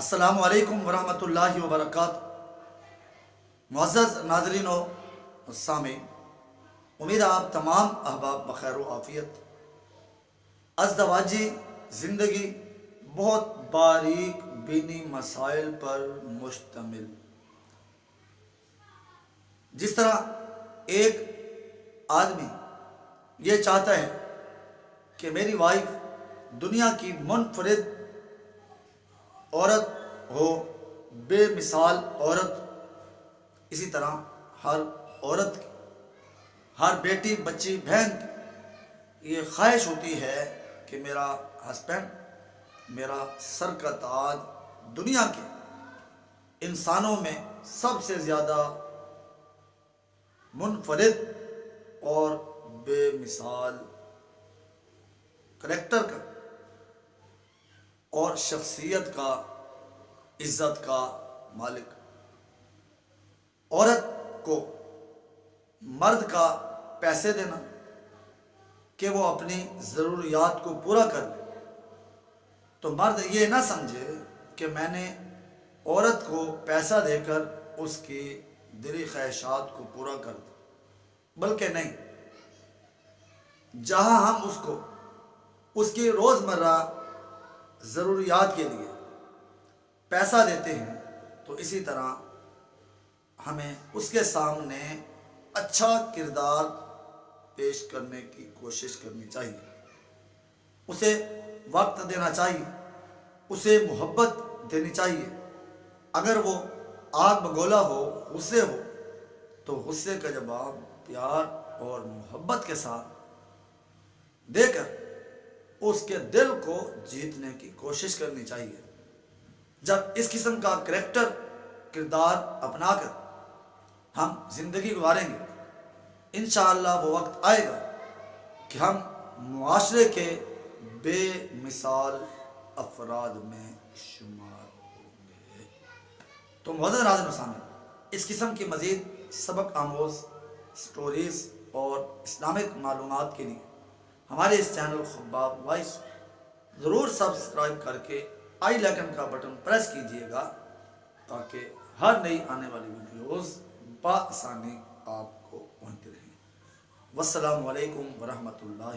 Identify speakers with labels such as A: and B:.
A: السلام علیکم ورحمۃ اللہ وبرکاتہ۔ معزز ناظرین و سامعین، امید آپ تمام احباب بخیر و عافیت۔ ازدواجی زندگی بہت باریک بینی مسائل پر مشتمل۔ جس طرح ایک آدمی یہ چاہتا ہے کہ میری وائف دنیا کی منفرد عورت ہو، بے مثال عورت، اسی طرح ہر عورت کی، ہر بیٹی بچی بہن کی یہ خواہش ہوتی ہے کہ میرا ہسبینڈ میرا سر کا تاج، دنیا کے انسانوں میں سب سے زیادہ منفرد اور بے مثال کریکٹر کا اور شخصیت کا، عزت کا مالک۔ عورت کو مرد کا پیسے دینا کہ وہ اپنی ضروریات کو پورا کر لے، تو مرد یہ نہ سمجھے کہ میں نے عورت کو پیسہ دے کر اس کی دلی خواہشات کو پورا کر دیا، بلکہ نہیں، جہاں ہم اس کو اس کی روزمرہ ضروریات کے لیے پیسہ دیتے ہیں، تو اسی طرح ہمیں اس کے سامنے اچھا کردار پیش کرنے کی کوشش کرنی چاہیے، اسے وقت دینا چاہیے، اسے محبت دینی چاہیے۔ اگر وہ آگ بگولا ہو، غصے ہو، تو غصے کا جواب پیار اور محبت کے ساتھ دے کر اس کے دل کو جیتنے کی کوشش کرنی چاہیے۔ جب اس قسم کا کریکٹر کردار اپنا کر ہم زندگی گزاریں گے، انشاءاللہ وہ وقت آئے گا کہ ہم معاشرے کے بے مثال افراد میں شمار ہوں گے۔ تو معزز ناظرین و سامعین، اس قسم کی مزید سبق آموز سٹوریز اور اسلامک معلومات کے لیے ہمارے اس چینل خباب وائس ضرور سبسکرائب کر کے آئی آئکن کا بٹن پریس کیجئے گا، تاکہ ہر نئی آنے والی ویڈیوز بآسانی آپ کو پہنچتی رہیں۔ والسلام علیکم ورحمۃ اللہ